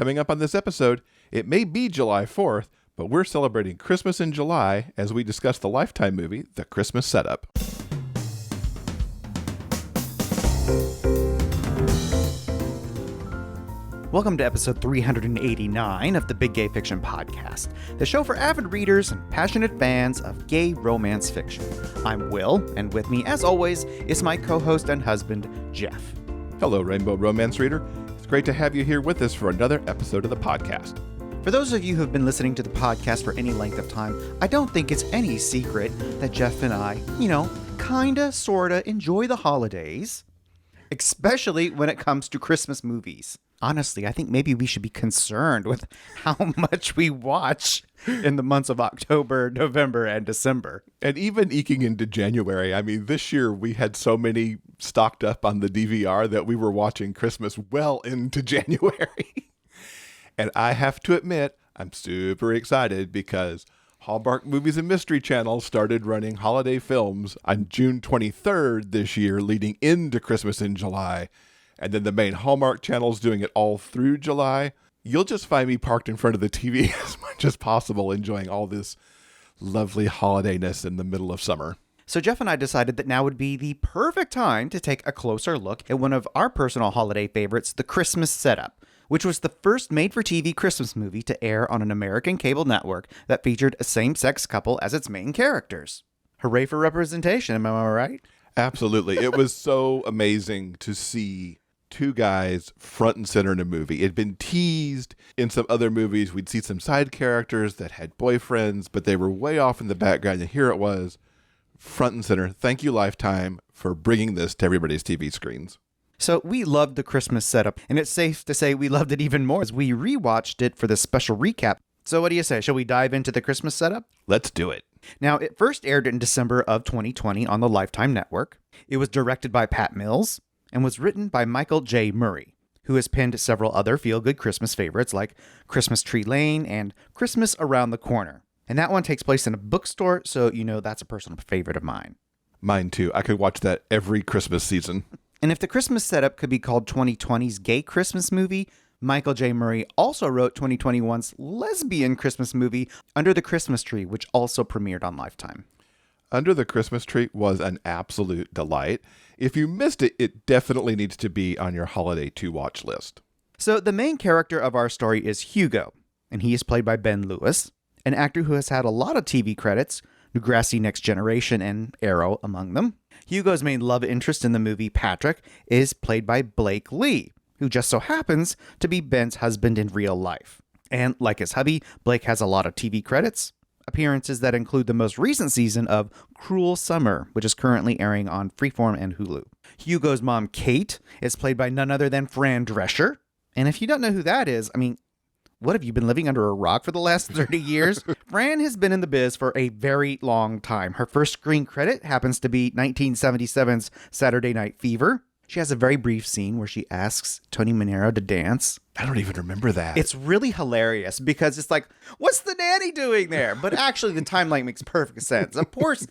Coming up on this episode, it may be July 4th, but we're celebrating Christmas in July as we discuss the Lifetime movie, The Christmas Setup. Welcome to episode 389 of the Big Gay Fiction Podcast, the show for avid readers and passionate fans of gay romance fiction. I'm Will, and with me, as always, is my co-host and husband, Jeff. Hello, Rainbow Romance Reader. It's great to have you here with us for another episode of the podcast. For those of you who have been listening to the podcast for any length of time, I don't think it's any secret that Jeff and I, sorta enjoy the holidays, especially when it comes to Christmas movies. Honestly, I think maybe we should be concerned with how much we watch in the months of October, November, and December. And even eking into January. I mean, this year we had so many stocked up on the DVR that we were watching Christmas well into January. And I have to admit, I'm super excited because Hallmark Movies and Mystery Channel started running holiday films on June 23rd this year, leading into Christmas in July. And then the main Hallmark channel's doing it all through July. You'll just find me parked in front of the TV as much as possible, enjoying all this lovely holidayness in the middle of summer. So Jeff and I decided that now would be the perfect time to take a closer look at one of our personal holiday favorites, The Christmas Setup, which was the first made-for-TV Christmas movie to air on an American cable network that featured a same-sex couple as its main characters. Hooray for representation, am I right? Absolutely. It was so amazing to see two guys front and center in a movie. It had been teased in some other movies. We'd see some side characters that had boyfriends, but they were way off in the background. And here it was, front and center. Thank you, Lifetime, for bringing this to everybody's TV screens. So we loved The Christmas Setup, and it's safe to say we loved it even more as we rewatched it for this special recap. So what do you say? Shall we dive into The Christmas Setup? Let's do it. Now, it first aired in December of 2020 on the Lifetime Network. It was directed by Pat Mills and was written by Michael J. Murray, who has penned several other feel-good Christmas favorites like Christmas Tree Lane and Christmas Around the Corner. And that one takes place in a bookstore, so you know that's a personal favorite of mine. Mine too. I could watch that every Christmas season. And if The Christmas Setup could be called 2020's gay Christmas movie, Michael J. Murray also wrote 2021's lesbian Christmas movie, Under the Christmas Tree, which also premiered on Lifetime. Under the Christmas Tree was an absolute delight. If you missed it, it definitely needs to be on your holiday to-watch list. So the main character of our story is Hugo, and he is played by Ben Lewis, an actor who has had a lot of TV credits, Degrassi Next Generation and Arrow among them. Hugo's main love interest in the movie, Patrick, is played by Blake Lee, who just so happens to be Ben's husband in real life. And like his hubby, Blake has a lot of TV credits, appearances that include the most recent season of Cruel Summer, which is currently airing on Freeform and Hulu. Hugo's mom, Kate, is played by none other than Fran Drescher. And if you don't know who that is, what have you been living under a rock for the last 30 years? Fran has been in the biz for a very long time. Her first screen credit happens to be 1977's Saturday Night Fever. She has a very brief scene where she asks Tony Manero to dance. I don't even remember that. It's really hilarious because it's like, what's the nanny doing there? But actually the timeline makes perfect sense. Of course,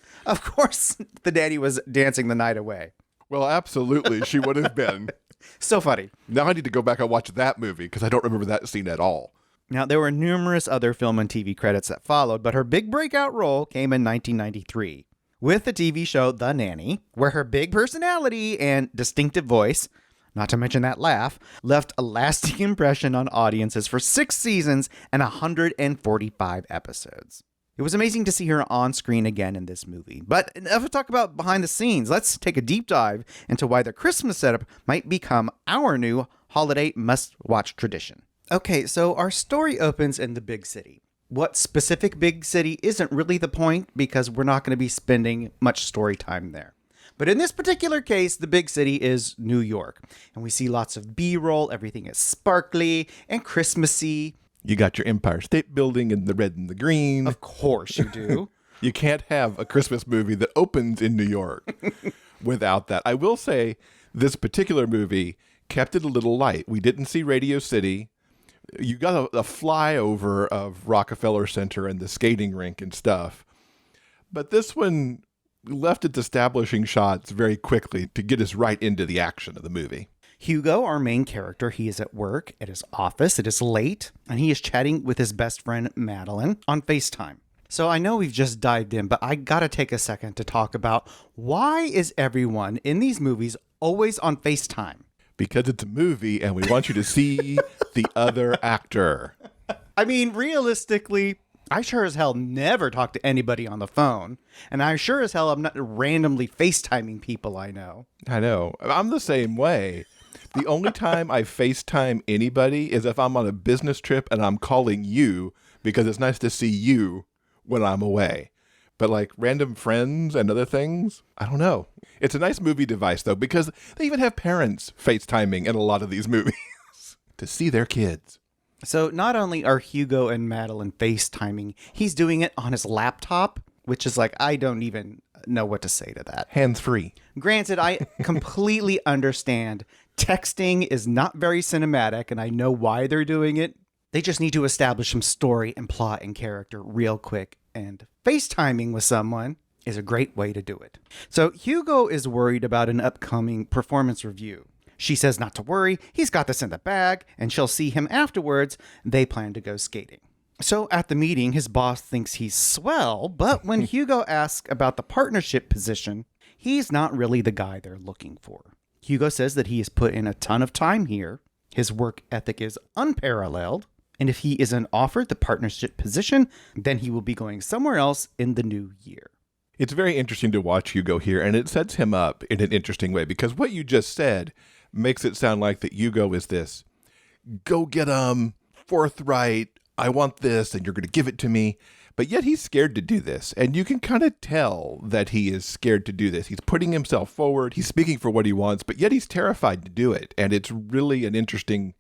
the nanny was dancing the night away. Well, absolutely, she would have been. So funny. Now I need to go back and watch that movie because I don't remember that scene at all. Now, there were numerous other film and TV credits that followed, but her big breakout role came in 1993 with the TV show The Nanny, where her big personality and distinctive voice, not to mention that laugh, left a lasting impression on audiences for 6 seasons and 145 episodes. It was amazing to see her on screen again in this movie. But enough to talk about behind the scenes. Let's take a deep dive into why The Christmas Setup might become our new holiday must-watch tradition. Okay, so our story opens in the big city. What specific big city isn't really the point because we're not going to be spending much story time there. But in this particular case, the big city is New York. And we see lots of B-roll, everything is sparkly and Christmassy. You got your Empire State Building in the red and the green. Of course you do. You can't have a Christmas movie that opens in New York without that. I will say this particular movie kept it a little light. We didn't see Radio City. You got a flyover of Rockefeller Center and the skating rink and stuff. But this one left its establishing shots very quickly to get us right into the action of the movie. Hugo, our main character, he is at work at his office. It is late, and he is chatting with his best friend, Madeline, on FaceTime. So I know we've just dived in, but I gotta take a second to talk about why is everyone in these movies always on FaceTime? Because it's a movie and we want you to see the other actor. I mean, realistically, I sure as hell never talk to anybody on the phone. And I sure as hell am not randomly FaceTiming people I know. I know. I'm the same way. The only time I FaceTime anybody is if I'm on a business trip and I'm calling you because it's nice to see you when I'm away. But like random friends and other things, I don't know. It's a nice movie device, though, because they even have parents FaceTiming in a lot of these movies to see their kids. So not only are Hugo and Madeline FaceTiming, he's doing it on his laptop, which is like, I don't even know what to say to that. Hands-free. Granted, I completely understand texting is not very cinematic, and I know why they're doing it. They just need to establish some story and plot and character real quick, and FaceTiming with someone is a great way to do it. So Hugo is worried about an upcoming performance review. She says not to worry, he's got this in the bag, and she'll see him afterwards. They plan to go skating. So at the meeting, his boss thinks he's swell, but when Hugo asks about the partnership position, he's not really the guy they're looking for. Hugo says that he has put in a ton of time here, his work ethic is unparalleled, and if he isn't offered the partnership position, then he will be going somewhere else in the new year. It's very interesting to watch Hugo here, and it sets him up in an interesting way, because what you just said makes it sound like that Hugo is this, go get 'em, forthright, I want this, and you're going to give it to me. But yet he's scared to do this, and you can kind of tell that he is scared to do this. He's putting himself forward, he's speaking for what he wants, but yet he's terrified to do it. And it's really an interesting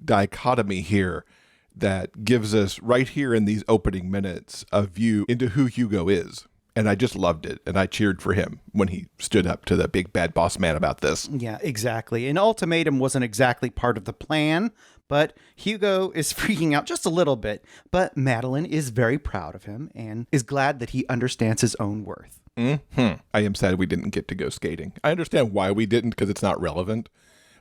dichotomy here that gives us, right here in these opening minutes, a view into who Hugo is. And I just loved it, and I cheered for him when he stood up to the big bad boss man about this. Yeah, exactly. An ultimatum wasn't exactly part of the plan, but Hugo is freaking out just a little bit. But Madeline is very proud of him and is glad that he understands his own worth. I am sad we didn't get to go skating. I understand why we didn't, because it's not relevant.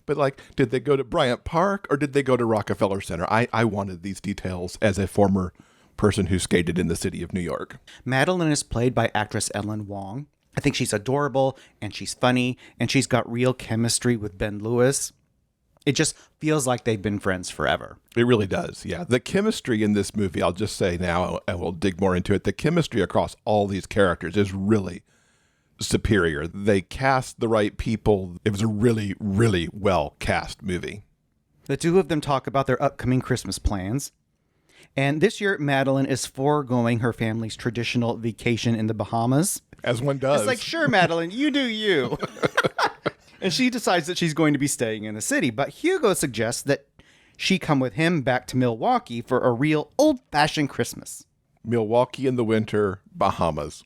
But like, did they go to Bryant Park or did they go to Rockefeller Center? I wanted these details as a former person who skated in the city of New York. Madeline is played by actress Ellen Wong. I think she's adorable and she's funny and she's got real chemistry with Ben Lewis. It just feels like they've been friends forever. It really does, yeah. The chemistry in this movie, I'll just say now, and we'll dig more into it, the chemistry across all these characters is really superior. They cast the right people. It was a really, really well cast movie. The two of them talk about their upcoming Christmas plans. And this year, Madeline is foregoing her family's traditional vacation in the Bahamas. As one does. It's like, sure, Madeline, you do you. And she decides that she's going to be staying in the city. But Hugo suggests that she come with him back to Milwaukee for a real old-fashioned Christmas. Milwaukee in the winter, Bahamas.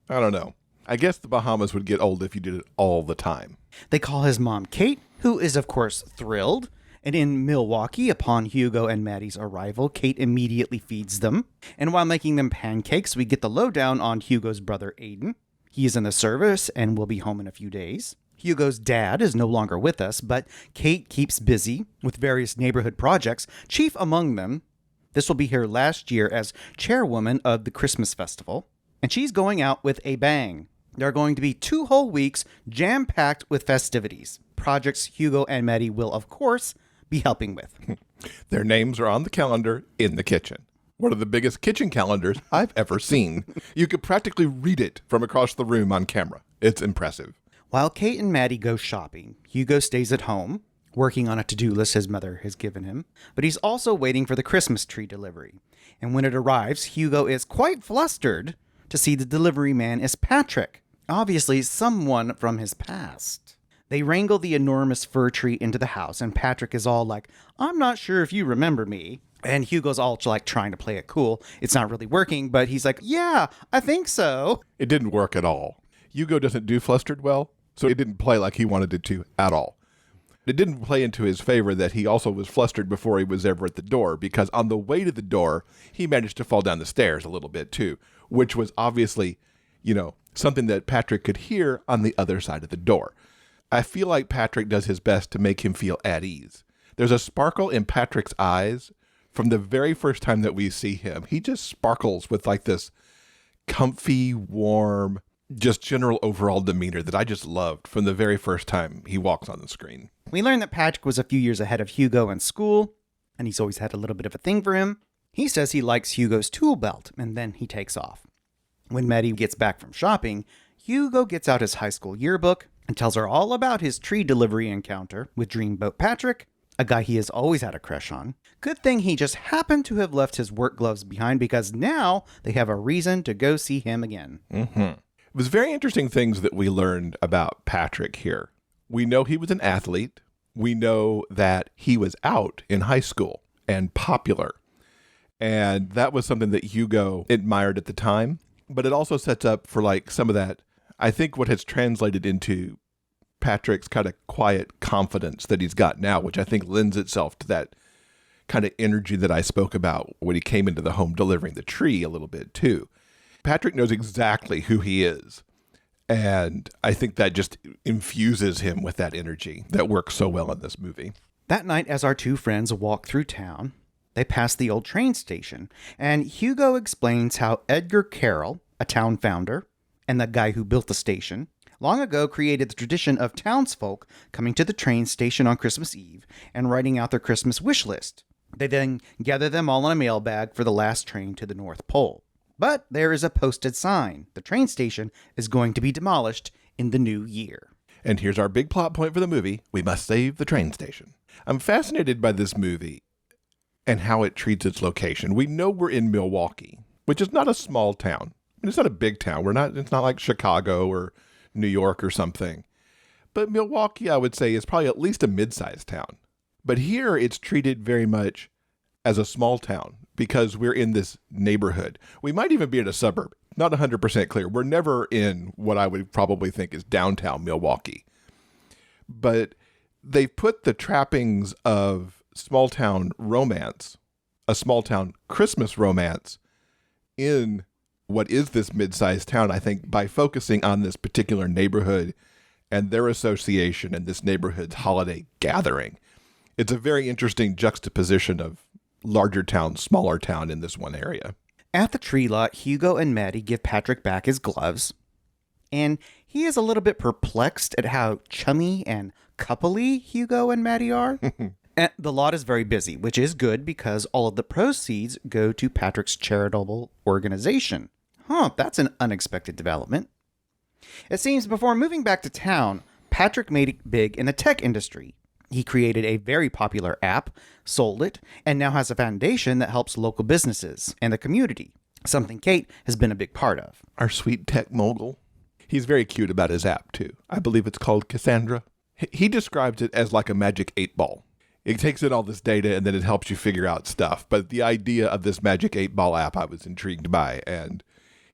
I don't know. I guess the Bahamas would get old if you did it all the time. They call his mom Kate, who is, of course, thrilled. And in Milwaukee, upon Hugo and Maddie's arrival, Kate immediately feeds them. And while making them pancakes, we get the lowdown on Hugo's brother, Aiden. He is in the service and will be home in a few days. Hugo's dad is no longer with us, but Kate keeps busy with various neighborhood projects, chief among them. This will be her last year as chairwoman of the Christmas festival. And she's going out with a bang. There are going to be 2 whole weeks jam-packed with festivities. Projects Hugo and Maddie will, of course, be helping with. Their names are on the calendar in the kitchen. One of the biggest kitchen calendars I've ever seen. You could practically read it from across the room on camera. It's impressive. While Kate and Maddie go shopping, Hugo stays at home, working on a to-do list his mother has given him, but he's also waiting for the Christmas tree delivery. And when it arrives, Hugo is quite flustered to see the delivery man is Patrick, obviously someone from his past. They wrangle the enormous fir tree into the house, and Patrick is all like, I'm not sure if you remember me. And Hugo's all like trying to play it cool. It's not really working, but he's like, yeah, I think so. It didn't work at all. Hugo doesn't do flustered well, so it didn't play like he wanted it to at all. It didn't play into his favor that he also was flustered before he was ever at the door, because on the way to the door, he managed to fall down the stairs a little bit too, which was obviously, something that Patrick could hear on the other side of the door. I feel like Patrick does his best to make him feel at ease. There's a sparkle in Patrick's eyes from the very first time that we see him. He just sparkles with like this comfy, warm, just general overall demeanor that I just loved from the very first time he walks on the screen. We learned that Patrick was a few years ahead of Hugo in school, and he's always had a little bit of a thing for him. He says he likes Hugo's tool belt, and then he takes off. When Maddie gets back from shopping, Hugo gets out his high school yearbook and tells her all about his tree delivery encounter with Dreamboat Patrick, a guy he has always had a crush on. Good thing he just happened to have left his work gloves behind because now they have a reason to go see him again. Mm-hmm. It was very interesting things that we learned about Patrick here. We know he was an athlete. We know that he was out in high school and popular. And that was something that Hugo admired at the time. But it also sets up for like some of that, I think what has translated into Patrick's kind of quiet confidence that he's got now, which I think lends itself to that kind of energy that I spoke about when he came into the home delivering the tree a little bit too. Patrick knows exactly who he is. And I think that just infuses him with that energy that works so well in this movie. That night, as our two friends walk through town, they pass the old train station, and Hugo explains how Edgar Carroll, a town founder, and the guy who built the station, long ago created the tradition of townsfolk coming to the train station on Christmas Eve and writing out their Christmas wish list. They then gather them all in a mailbag for the last train to the North Pole. But there is a posted sign. The train station is going to be demolished in the new year. And here's our big plot point for the movie. We must save the train station. I'm fascinated by this movie and how it treats its location. We know we're in Milwaukee, which is not a small town. I mean, it's not a big town. It's not like Chicago or New York or something. But Milwaukee, I would say, is probably at least a mid-sized town. But here it's treated very much as a small town because we're in this neighborhood. We might even be in a suburb. Not 100% clear. We're never in what I would probably think is downtown Milwaukee. But they put the trappings of small town romance, a small town Christmas romance, in what is this mid-sized town, I think, by focusing on this particular neighborhood and their association and this neighborhood's holiday gathering. It's a very interesting juxtaposition of larger town, smaller town in this one area. At the tree lot, Hugo and Maddie give Patrick back his gloves, and he is a little bit perplexed at how chummy and coupley Hugo and Maddie are. And the lot is very busy, which is good because all of the proceeds go to Patrick's charitable organization. That's an unexpected development. It seems before moving back to town, Patrick made it big in the tech industry. He created a very popular app, sold it, and now has a foundation that helps local businesses and the community, something Kate has been a big part of. Our sweet tech mogul. He's very cute about his app, too. I believe it's called Cassandra. He describes it as like a magic 8-ball. It takes in all this data and then it helps you figure out stuff. But the idea of this magic 8-ball app I was intrigued by. And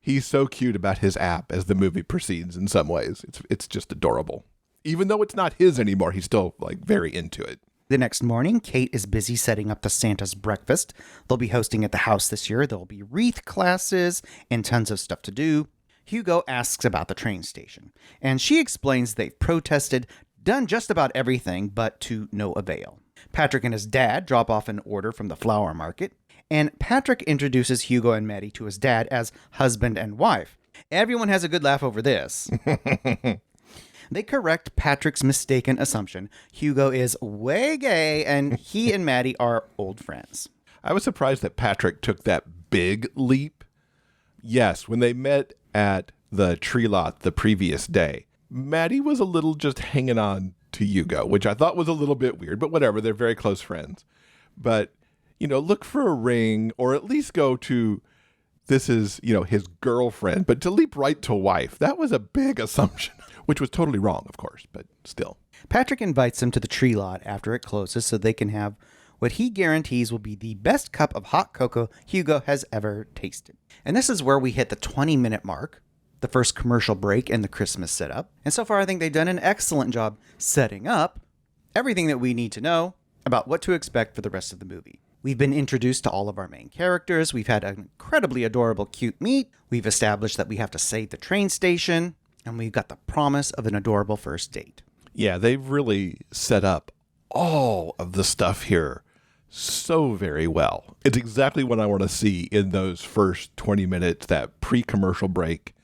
he's so cute about his app as the movie proceeds in some ways. It's just adorable. Even though it's not his anymore, he's still like very into it. The next morning, Kate is busy setting up the Santa's breakfast they'll be hosting at the house this year. There'll be wreath classes and tons of stuff to do. Hugo asks about the train station, and she explains they've protested, done just about everything, but to no avail. Patrick and his dad drop off an order from the flower market, and Patrick introduces Hugo and Maddie to his dad as husband and wife. Everyone has a good laugh over this. They correct Patrick's mistaken assumption. Hugo is way gay, and he and Maddie are old friends. I was surprised that Patrick took that big leap. Yes, when they met at the tree lot the previous day, Maddie was a little just hanging on to Hugo, which I thought was a little bit weird, but whatever, they're very close friends. But, look for a ring, or at least go to, this is, his girlfriend, but to leap right to wife, that was a big assumption, which was totally wrong, of course, but still. Patrick invites them to the tree lot after it closes so they can have what he guarantees will be the best cup of hot cocoa Hugo has ever tasted. And this is where we hit the 20-minute mark, the first commercial break in the Christmas setup. And so far, I think they've done an excellent job setting up everything that we need to know about what to expect for the rest of the movie. We've been introduced to all of our main characters. We've had an incredibly adorable, cute meet. We've established that we have to save the train station. And we've got the promise of an adorable first date. Yeah, they've really set up all of the stuff here so very well. It's exactly what I want to see in those first 20 minutes, that pre-commercial break.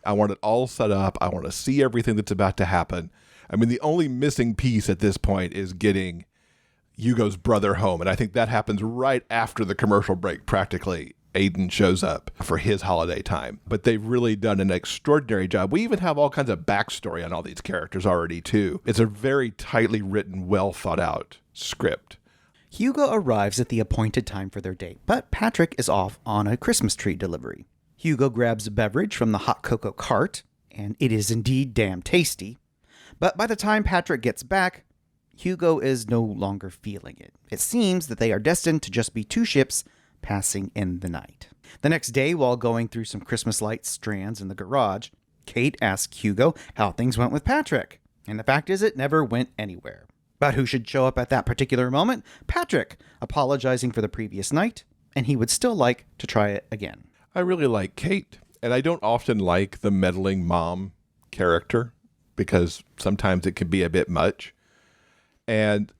I want it all set up. I want to see everything that's about to happen. I mean, the only missing piece at this point is getting Hugo's brother home. And I think that happens right after the commercial break, practically. Aiden shows up for his holiday time. But they've really done an extraordinary job. We even have all kinds of backstory on all these characters already, too. It's a very tightly written, well thought out script. Hugo arrives at the appointed time for their date, but Patrick is off on a Christmas tree delivery. Hugo grabs a beverage from the hot cocoa cart, and it is indeed damn tasty. But by the time Patrick gets back, Hugo is no longer feeling it. It seems that they are destined to just be two ships passing in the night. The next day, while going through some Christmas light strands in the garage, Kate asks Hugo how things went with Patrick. And the fact is, it never went anywhere. But who should show up at that particular moment? Patrick, apologizing for the previous night, and he would still like to try it again. I really like Kate, and I don't often like the meddling mom character because sometimes it can be a bit much. And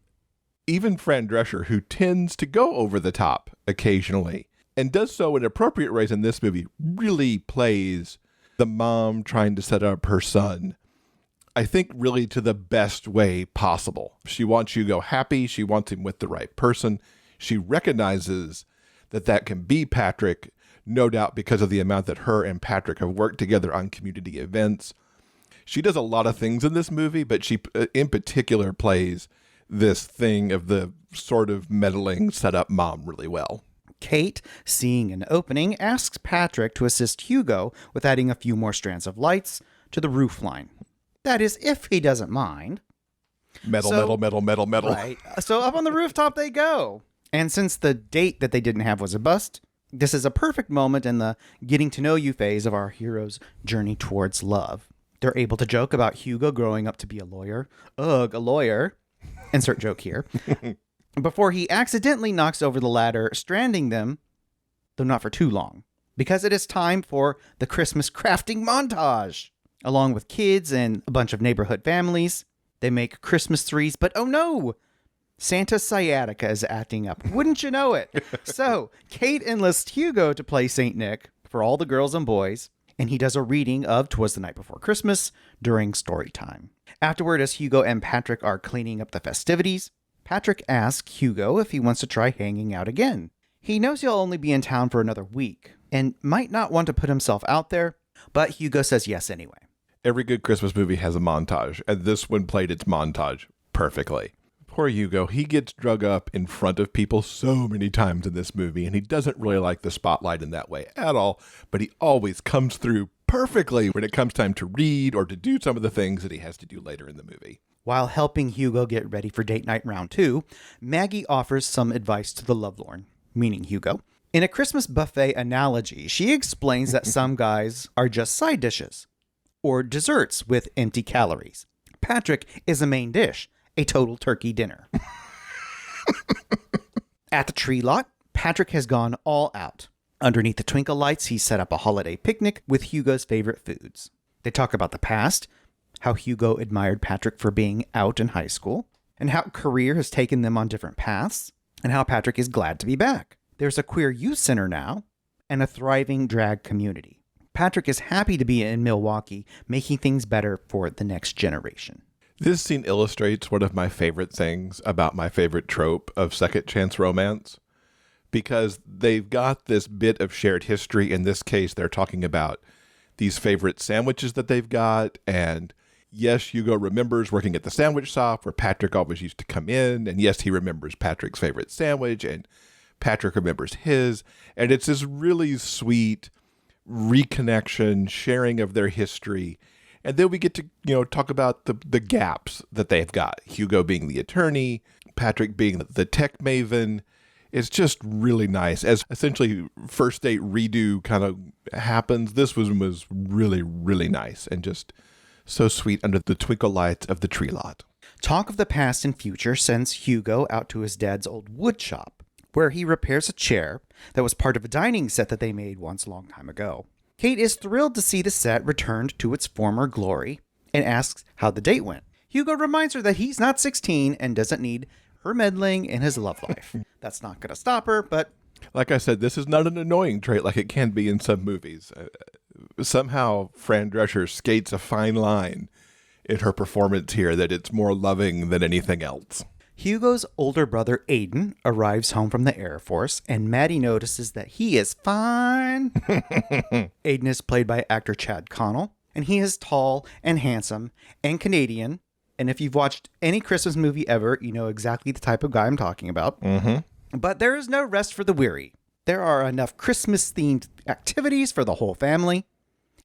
even Fran Drescher, who tends to go over the top occasionally and does so in appropriate ways in this movie, really plays the mom trying to set up her son, I think, really to the best way possible. She wants Hugo happy. She wants him with the right person. She recognizes that that can be Patrick, no doubt because of the amount that her and Patrick have worked together on community events. She does a lot of things in this movie, but she in particular plays this thing of the sort of meddling setup mom really well. Kate, seeing an opening, asks Patrick to assist Hugo with adding a few more strands of lights to the roof line. That is, if he doesn't mind. Metal. Right. So up on the rooftop they go. And since the date that they didn't have was a bust, this is a perfect moment in the getting to know you phase of our hero's journey towards love. They're able to joke about Hugo growing up to be a lawyer. Ugh, a lawyer. Insert joke here. Before he accidentally knocks over the ladder, stranding them, though not for too long, because it is time for the Christmas crafting montage. Along with kids and a bunch of neighborhood families, they make Christmas trees, but oh no! Santa's sciatica is acting up. Wouldn't you know it? So, Kate enlists Hugo to play Saint Nick for all the girls and boys, and he does a reading of 'Twas the Night Before Christmas during story time. Afterward, as Hugo and Patrick are cleaning up the festivities, Patrick asks Hugo if he wants to try hanging out again. He knows he'll only be in town for another week, and might not want to put himself out there, but Hugo says yes anyway. Every good Christmas movie has a montage, and this one played its montage perfectly. Poor Hugo, he gets drug up in front of people so many times in this movie, and he doesn't really like the spotlight in that way at all, but he always comes through perfectly when it comes time to read or to do some of the things that he has to do later in the movie. While helping Hugo get ready for date night round 2, Maggie offers some advice to the lovelorn, meaning Hugo. In a Christmas buffet analogy, she explains that some guys are just side dishes, or desserts with empty calories. Patrick is a main dish, a total turkey dinner. At the tree lot, Patrick has gone all out. Underneath the twinkle lights, he set up a holiday picnic with Hugo's favorite foods. They talk about the past, how Hugo admired Patrick for being out in high school, and how career has taken them on different paths, and how Patrick is glad to be back. There's a queer youth center now, and a thriving drag community. Patrick is happy to be in Milwaukee, making things better for the next generation. This scene illustrates one of my favorite things about my favorite trope of second chance romance, because they've got this bit of shared history. In this case, they're talking about these favorite sandwiches that they've got, and yes, Hugo remembers working at the sandwich shop where Patrick always used to come in, and yes, he remembers Patrick's favorite sandwich, and Patrick remembers his, and it's this really sweet reconnection, sharing of their history. And then we get to, talk about the gaps that they've got. Hugo being the attorney, Patrick being the tech maven. It's just really nice. As essentially first date redo kind of happens, this was really, really nice and just so sweet under the twinkle lights of the tree lot. Talk of the past and future sends Hugo out to his dad's old wood shop, where he repairs a chair that was part of a dining set that they made once a long time ago. Kate is thrilled to see the set returned to its former glory and asks how the date went. Hugo reminds her that he's not 16 and doesn't need her meddling in his love life. That's not going to stop her, but... Like I said, this is not an annoying trait like it can be in some movies. Somehow, Fran Drescher skates a fine line in her performance here that it's more loving than anything else. Hugo's older brother, Aiden, arrives home from the Air Force, and Maddie notices that he is fine. Aiden is played by actor Chad Connell, and he is tall and handsome and Canadian. And if you've watched any Christmas movie ever, you know exactly the type of guy I'm talking about. Mm-hmm. But there is no rest for the weary. There are enough Christmas-themed activities for the whole family,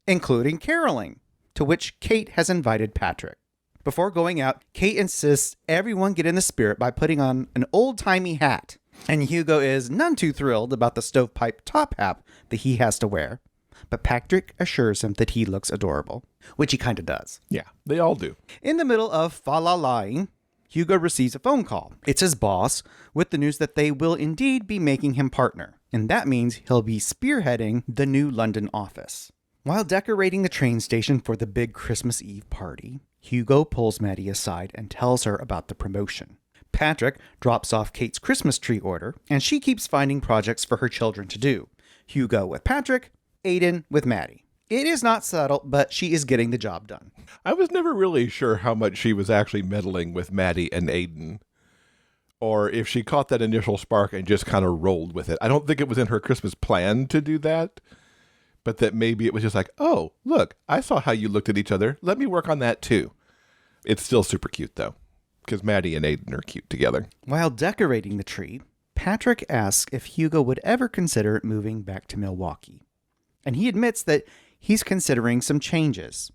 including caroling, to which Kate has invited Patrick. Before going out, Kate insists everyone get in the spirit by putting on an old-timey hat. And Hugo is none too thrilled about the stovepipe top hat that he has to wear. But Patrick assures him that he looks adorable, which he kind of does. Yeah, they all do. In the middle of fa-la-laing, Hugo receives a phone call. It's his boss with the news that they will indeed be making him partner. And that means he'll be spearheading the new London office. While decorating the train station for the big Christmas Eve party, Hugo pulls Maddie aside and tells her about the promotion. Patrick drops off Kate's Christmas tree order, and she keeps finding projects for her children to do. Hugo with Patrick, Aiden with Maddie. It is not subtle, but she is getting the job done. I was never really sure how much she was actually meddling with Maddie and Aiden, or if she caught that initial spark and just kind of rolled with it. I don't think it was in her Christmas plan to do that, but that maybe it was just like, oh, look, I saw how you looked at each other. Let me work on that too. It's still super cute, though, because Maddie and Aiden are cute together. While decorating the tree, Patrick asks if Hugo would ever consider moving back to Milwaukee. And he admits that he's considering some changes.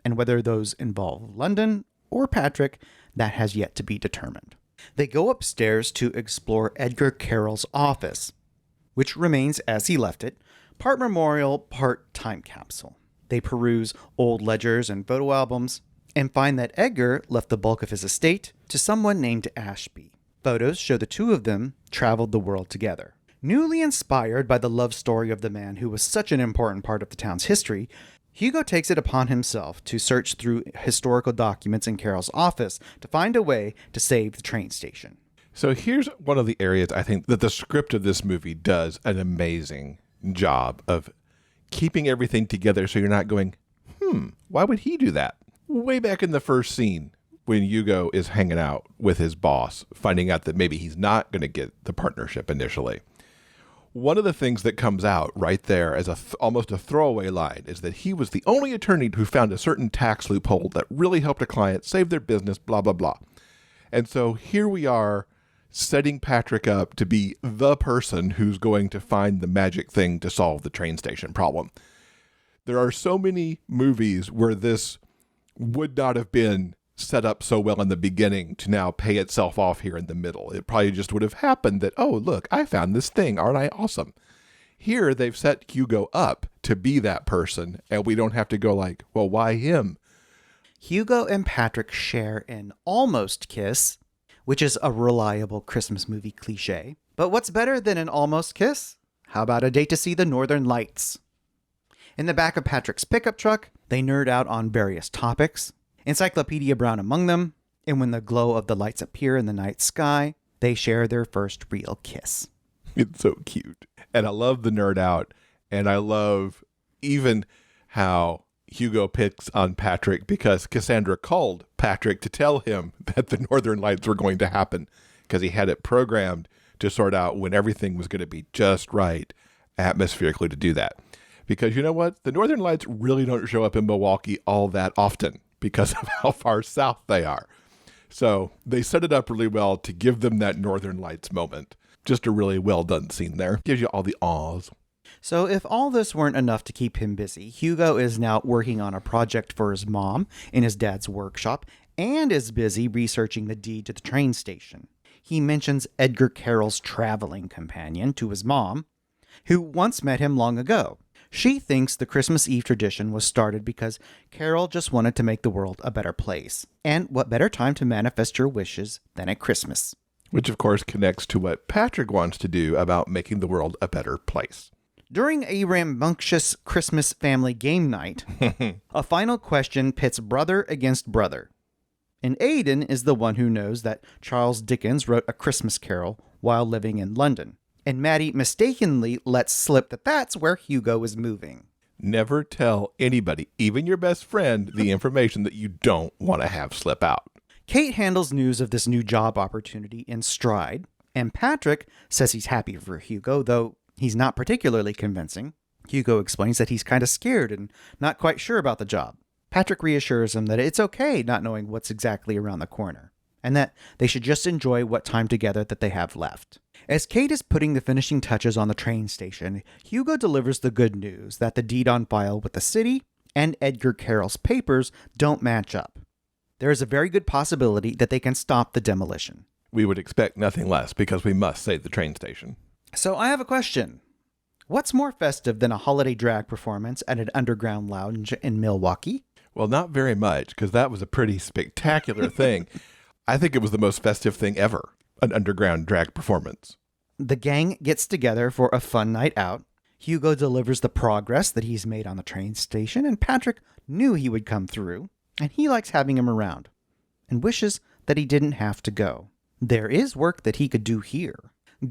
And whether those involve London or Patrick, that has yet to be determined. They go upstairs to explore Edgar Carroll's office, which remains as he left it, part memorial, part time capsule. They peruse old ledgers and photo albums and find that Edgar left the bulk of his estate to someone named Ashby. Photos show the two of them traveled the world together. Newly inspired by the love story of the man who was such an important part of the town's history, Hugo takes it upon himself to search through historical documents in Carroll's office to find a way to save the train station. So here's one of the areas I think that the script of this movie does an amazing job of keeping everything together so you're not going, why would he do that? Way back in the first scene, when Hugo is hanging out with his boss, finding out that maybe he's not going to get the partnership initially. One of the things that comes out right there as almost a throwaway line is that he was the only attorney who found a certain tax loophole that really helped a client save their business, blah, blah, blah. And so here we are setting Patrick up to be the person who's going to find the magic thing to solve the train station problem. There are so many movies where this would not have been set up so well in the beginning to now pay itself off here in the middle. It probably just would have happened that, oh, look, I found this thing. Aren't I awesome? Here, they've set Hugo up to be that person, and we don't have to go like, well, why him? Hugo and Patrick share an almost kiss, which is a reliable Christmas movie cliche. But what's better than an almost kiss? How about a date to see the Northern Lights? In the back of Patrick's pickup truck, they nerd out on various topics, Encyclopedia Brown among them, and when the glow of the lights appear in the night sky, they share their first real kiss. It's so cute. And I love the nerd out, and I love even how Hugo picks on Patrick because Cassandra called Patrick to tell him that the Northern Lights were going to happen because he had it programmed to sort out when everything was going to be just right atmospherically to do that. Because you know what? The Northern Lights really don't show up in Milwaukee all that often because of how far south they are. So they set it up really well to give them that Northern Lights moment. Just a really well done scene there. Gives you all the awes. So if all this weren't enough to keep him busy, Hugo is now working on a project for his mom in his dad's workshop and is busy researching the deed to the train station. He mentions Edgar Carroll's traveling companion to his mom, who once met him long ago. She thinks the Christmas Eve tradition was started because Carroll just wanted to make the world a better place. And what better time to manifest your wishes than at Christmas? Which, of course, connects to what Patrick wants to do about making the world a better place. During a rambunctious Christmas family game night, a final question pits brother against brother. And Aidan is the one who knows that Charles Dickens wrote A Christmas Carol while living in London. And Maddie mistakenly lets slip that that's where Hugo is moving. Never tell anybody, even your best friend, the information that you don't want to have slip out. Kate handles news of this new job opportunity in stride, and Patrick says he's happy for Hugo, though he's not particularly convincing. Hugo explains that he's kind of scared and not quite sure about the job. Patrick reassures him that it's okay not knowing what's exactly around the corner, and that they should just enjoy what time together that they have left. As Kate is putting the finishing touches on the train station, Hugo delivers the good news that the deed on file with the city and Edgar Carroll's papers don't match up. There is a very good possibility that they can stop the demolition. We would expect nothing less because we must save the train station. So I have a question. What's more festive than a holiday drag performance at an underground lounge in Milwaukee? Well, not very much, because that was a pretty spectacular thing. I think it was the most festive thing ever, an underground drag performance. The gang gets together for a fun night out. Hugo delivers the progress that he's made on the train station, and Patrick knew he would come through, and he likes having him around, and wishes that he didn't have to go. There is work that he could do here.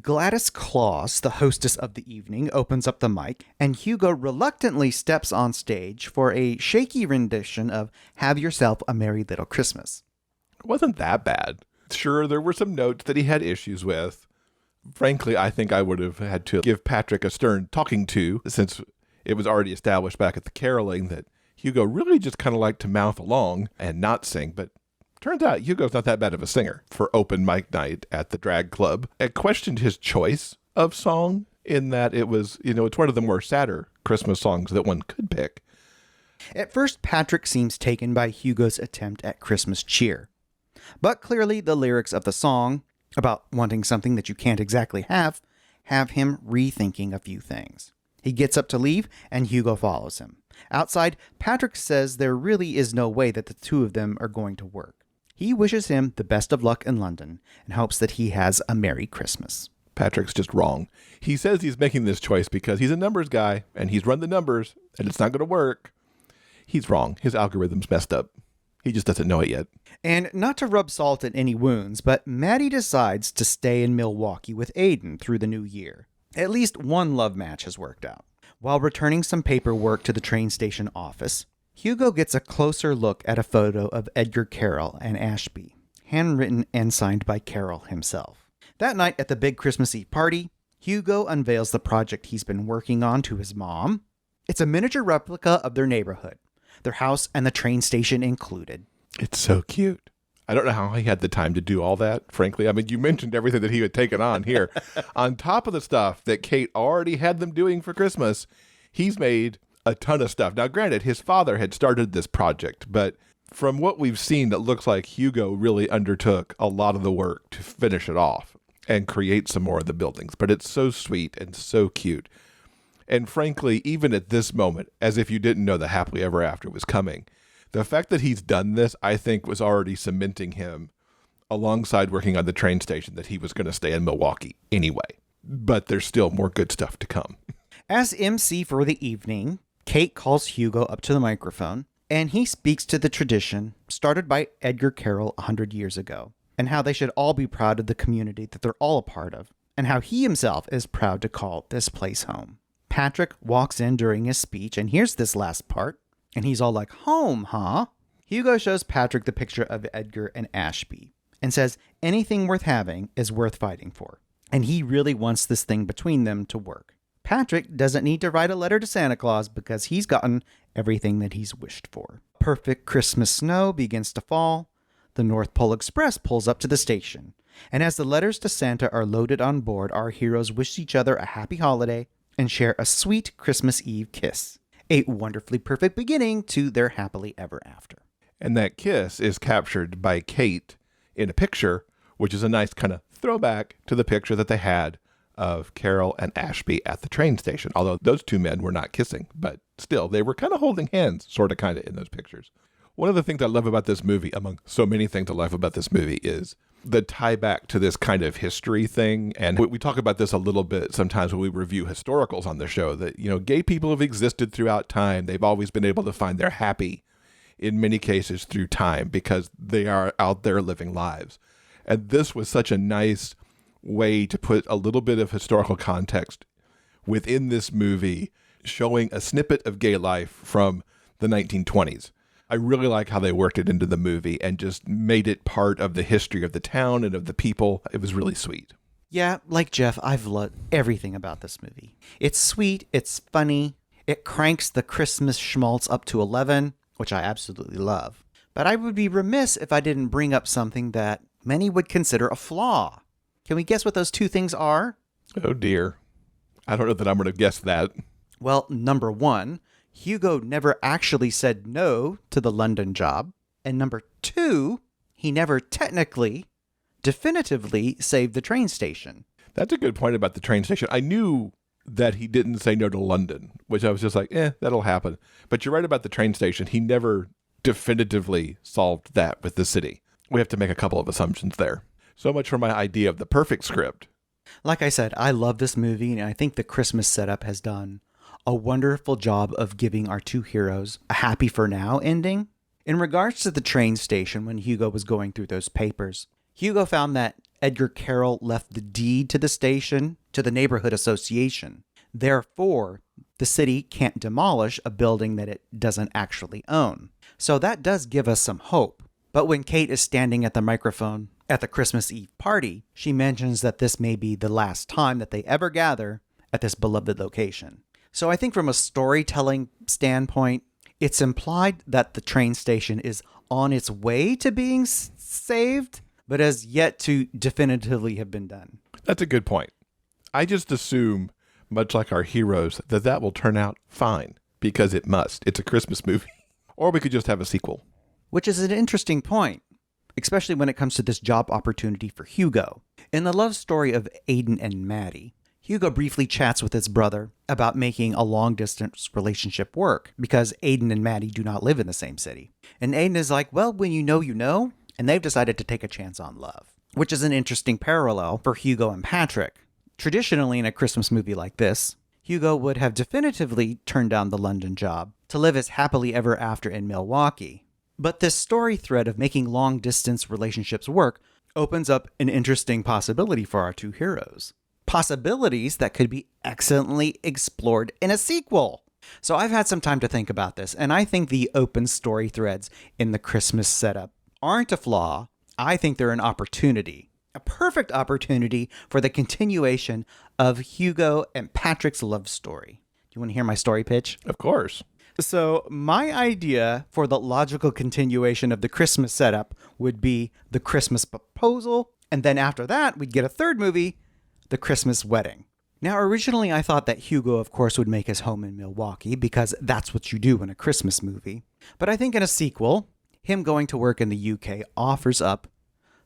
Gladys Claus, the hostess of the evening, opens up the mic, and Hugo reluctantly steps on stage for a shaky rendition of Have Yourself a Merry Little Christmas. It wasn't that bad. Sure, there were some notes that he had issues with. Frankly, I think I would have had to give Patrick a stern talking to, since it was already established back at the caroling that Hugo really just kind of liked to mouth along and not sing, but turns out Hugo's not that bad of a singer for open mic night at the drag club. I questioned his choice of song in that it was, it's one of the more sadder Christmas songs that one could pick. At first, Patrick seems taken by Hugo's attempt at Christmas cheer. But clearly the lyrics of the song, about wanting something that you can't exactly have him rethinking a few things. He gets up to leave, and Hugo follows him. Outside, Patrick says there really is no way that the two of them are going to work. He wishes him the best of luck in London and hopes that he has a Merry Christmas. Patrick's just wrong. He says he's making this choice because he's a numbers guy and he's run the numbers and it's not going to work. He's wrong. His algorithm's messed up. He just doesn't know it yet. And not to rub salt in any wounds, but Maddie decides to stay in Milwaukee with Aidan through the new year. At least one love match has worked out. While returning some paperwork to the train station office, Hugo gets a closer look at a photo of Edgar Carroll and Ashby, handwritten and signed by Carroll himself. That night at the big Christmas Eve party, Hugo unveils the project he's been working on to his mom. It's a miniature replica of their neighborhood, their house and the train station included. It's so cute. I don't know how he had the time to do all that, frankly. I mean, you mentioned everything that he had taken on here. On top of the stuff that Kate already had them doing for Christmas, he's made a ton of stuff. Now, granted, his father had started this project, but from what we've seen, it looks like Hugo really undertook a lot of the work to finish it off and create some more of the buildings. But it's so sweet and so cute. And frankly, even at this moment, as if you didn't know the happily ever after was coming, the fact that he's done this, I think, was already cementing him alongside working on the train station that he was going to stay in Milwaukee anyway. But there's still more good stuff to come. As MC for the evening, Kate calls Hugo up to the microphone, and he speaks to the tradition started by Edgar Carroll 100 years ago, and how they should all be proud of the community that they're all a part of, and how he himself is proud to call this place home. Patrick walks in during his speech and hears this last part, and he's all like, "Home, huh?" Hugo shows Patrick the picture of Edgar and Ashby, and says anything worth having is worth fighting for, and he really wants this thing between them to work. Patrick doesn't need to write a letter to Santa Claus because he's gotten everything that he's wished for. Perfect Christmas snow begins to fall. The North Pole Express pulls up to the station. And as the letters to Santa are loaded on board, our heroes wish each other a happy holiday and share a sweet Christmas Eve kiss. A wonderfully perfect beginning to their happily ever after. And that kiss is captured by Kate in a picture, which is a nice kind of throwback to the picture that they had of Carroll and Ashby at the train station. Although those two men were not kissing, but still, they were kind of holding hands, sort of, kind of, in those pictures. One of the things I love about this movie, among so many things I love about this movie, is the tie back to this kind of history thing. And we talk about this a little bit sometimes when we review historicals on the show, that, gay people have existed throughout time. They've always been able to find their happy in many cases through time because they are out there living lives. And this was such a nice way to put a little bit of historical context within this movie, showing a snippet of gay life from the 1920s. I really like how they worked it into the movie and just made it part of the history of the town and of the people. It was really sweet. Yeah, like Jeff, I've loved everything about this movie. It's sweet, it's funny, it cranks the Christmas schmaltz up to 11, which I absolutely love. But I would be remiss if I didn't bring up something that many would consider a flaw. Can we guess what those two things are? Oh dear. I don't know that I'm going to guess that. Well, number one, Hugo never actually said no to the London job. And number two, he never definitively saved the train station. That's a good point about the train station. I knew that he didn't say no to London, which I was just like, that'll happen. But you're right about the train station. He never definitively solved that with the city. We have to make a couple of assumptions there. So much for my idea of the perfect script. Like I said, I love this movie, and I think the Christmas setup has done a wonderful job of giving our two heroes a happy for now ending. In regards to the train station, when Hugo was going through those papers, Hugo found that Edgar Carroll left the deed to the station to the neighborhood association. Therefore, the city can't demolish a building that it doesn't actually own. So that does give us some hope. But when Kate is standing at the microphone at the Christmas Eve party, she mentions that this may be the last time that they ever gather at this beloved location. So I think from a storytelling standpoint, it's implied that the train station is on its way to being saved, but has yet to definitively have been done. That's a good point. I just assume, much like our heroes, that will turn out fine because it must. It's a Christmas movie. Or we could just have a sequel. Which is an interesting point, especially when it comes to this job opportunity for Hugo. In the love story of Aiden and Maddie, Hugo briefly chats with his brother about making a long-distance relationship work because Aiden and Maddie do not live in the same city. And Aiden is like, well, when you know, and they've decided to take a chance on love, which is an interesting parallel for Hugo and Patrick. Traditionally, in a Christmas movie like this, Hugo would have definitively turned down the London job to live as happily ever after in Milwaukee. But this story thread of making long-distance relationships work opens up an interesting possibility for our two heroes. Possibilities that could be excellently explored in a sequel. So I've had some time to think about this, and I think the open story threads in the Christmas setup aren't a flaw. I think they're an opportunity. A perfect opportunity for the continuation of Hugo and Patrick's love story. Do you want to hear my story pitch? Of course. So my idea for the logical continuation of the Christmas setup would be the Christmas proposal, and then after that, we'd get a third movie, the Christmas wedding. Now, originally, I thought that Hugo, of course, would make his home in Milwaukee because that's what you do in a Christmas movie. But I think in a sequel, him going to work in the UK offers up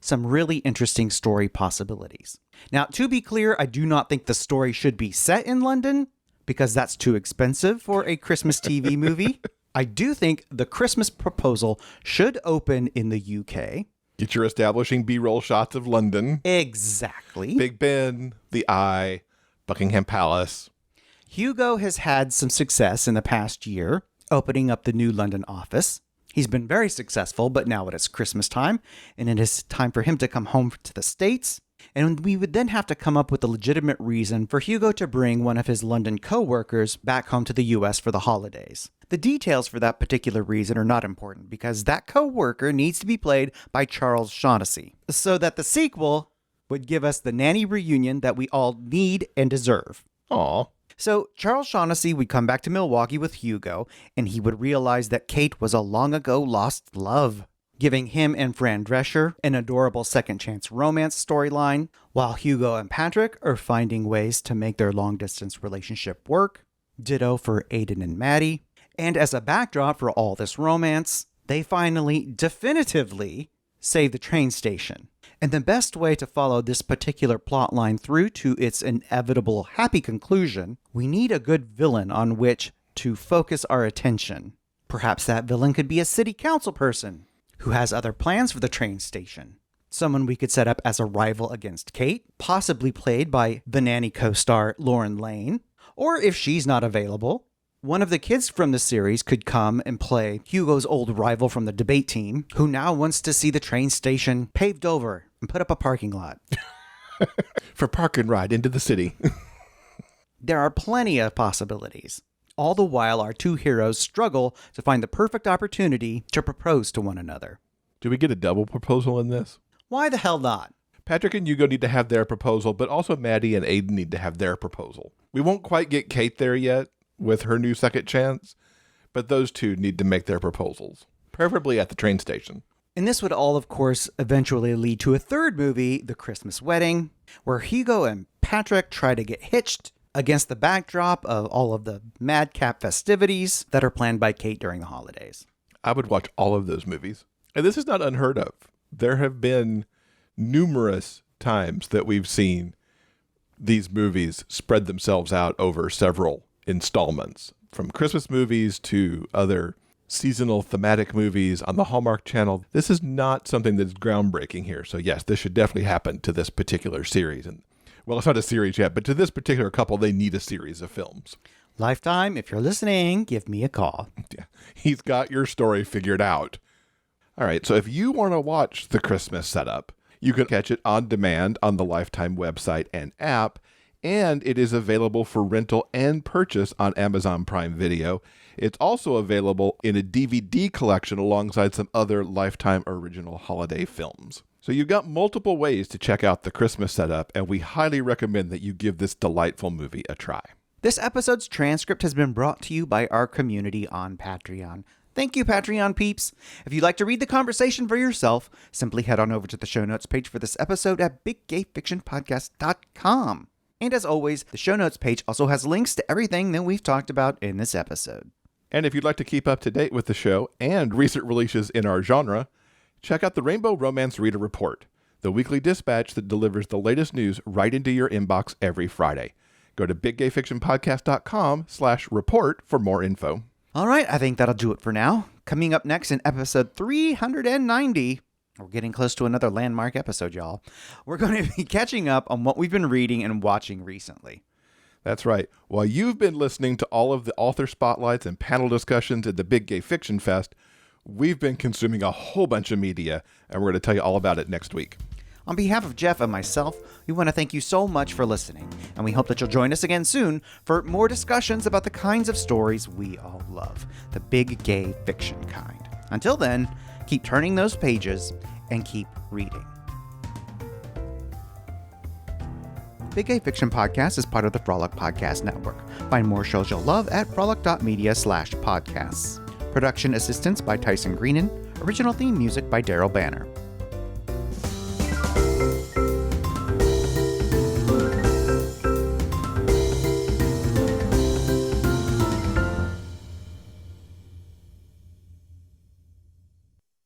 some really interesting story possibilities. Now, to be clear, I do not think the story should be set in London, because that's too expensive for a Christmas TV movie. I do think the Christmas proposal should open in the UK. Get your establishing B-roll shots of London. Exactly. Big Ben, the Eye, Buckingham Palace. Hugo has had some success in the past year, opening up the new London office. He's been very successful, but now it is Christmas time, and it is time for him to come home to the States. And we would then have to come up with a legitimate reason for Hugo to bring one of his London co-workers back home to the US for the holidays. The details for that particular reason are not important because that co-worker needs to be played by Charles Shaughnessy, so that the sequel would give us the nanny reunion that we all need and deserve. Aw. So Charles Shaughnessy would come back to Milwaukee with Hugo, and he would realize that Kate was a long ago lost love, giving him and Fran Drescher an adorable second chance romance storyline, while Hugo and Patrick are finding ways to make their long-distance relationship work. Ditto for Aiden and Maddie. And as a backdrop for all this romance, they finally definitively save the train station. And the best way to follow this particular plotline through to its inevitable happy conclusion, we need a good villain on which to focus our attention. Perhaps that villain could be a city council person who has other plans for the train station. Someone we could set up as a rival against Kate, possibly played by the nanny co-star Lauren Lane. Or if she's not available, One of the kids from the series could come and play Hugo's old rival from the debate team, who now wants to see the train station paved over and put up a parking lot. For park and ride into the city. There are plenty of possibilities. All the while, our two heroes struggle to find the perfect opportunity to propose to one another. Do we get a double proposal in this? Why the hell not? Patrick and Hugo need to have their proposal, but also Maddie and Aiden need to have their proposal. We won't quite get Kate there yet with her new second chance, but those two need to make their proposals, preferably at the train station. And this would all, of course, eventually lead to a third movie, The Christmas Wedding, where Hugo and Patrick try to get hitched against the backdrop of all of the madcap festivities that are planned by Kate during the holidays. I would watch all of those movies. And this is not unheard of. There have been numerous times that we've seen these movies spread themselves out over several installments, from Christmas movies to other seasonal thematic movies on the Hallmark Channel. This is not something that's groundbreaking here. So yes, this should definitely happen to this particular series. And well, it's not a series yet, but to this particular couple, they need a series of films. Lifetime, if you're listening, give me a call. Yeah, he's got your story figured out. All right, so if you want to watch The Christmas Setup, you can catch it on demand on the Lifetime website and app, and it is available for rental and purchase on Amazon Prime Video. It's also available in a DVD collection alongside some other Lifetime original holiday films. So you've got multiple ways to check out The Christmas Setup, and we highly recommend that you give this delightful movie a try. This episode's transcript has been brought to you by our community on Patreon. Thank you, Patreon peeps. If you'd like to read the conversation for yourself, simply head on over to the show notes page for this episode at biggayfictionpodcast.com. And as always, the show notes page also has links to everything that we've talked about in this episode. And if you'd like to keep up to date with the show and recent releases in our genre, check out the Rainbow Romance Reader Report, the weekly dispatch that delivers the latest news right into your inbox every Friday. Go to biggayfictionpodcast.com/report for more info. All right, I think that'll do it for now. Coming up next in episode 390, we're getting close to another landmark episode, y'all. We're going to be catching up on what we've been reading and watching recently. That's right. While you've been listening to all of the author spotlights and panel discussions at the Big Gay Fiction Fest, we've been consuming a whole bunch of media, and we're going to tell you all about it next week. On behalf of Jeff and myself, we want to thank you so much for listening, and we hope that you'll join us again soon for more discussions about the kinds of stories we all love, the big gay fiction kind. Until then, keep turning those pages and keep reading. Big Gay Fiction Podcast is part of the Frolic Podcast Network. Find more shows you'll love at frolic.media/podcasts. Production assistance by Tyson Greenan. Original theme music by Daryl Banner.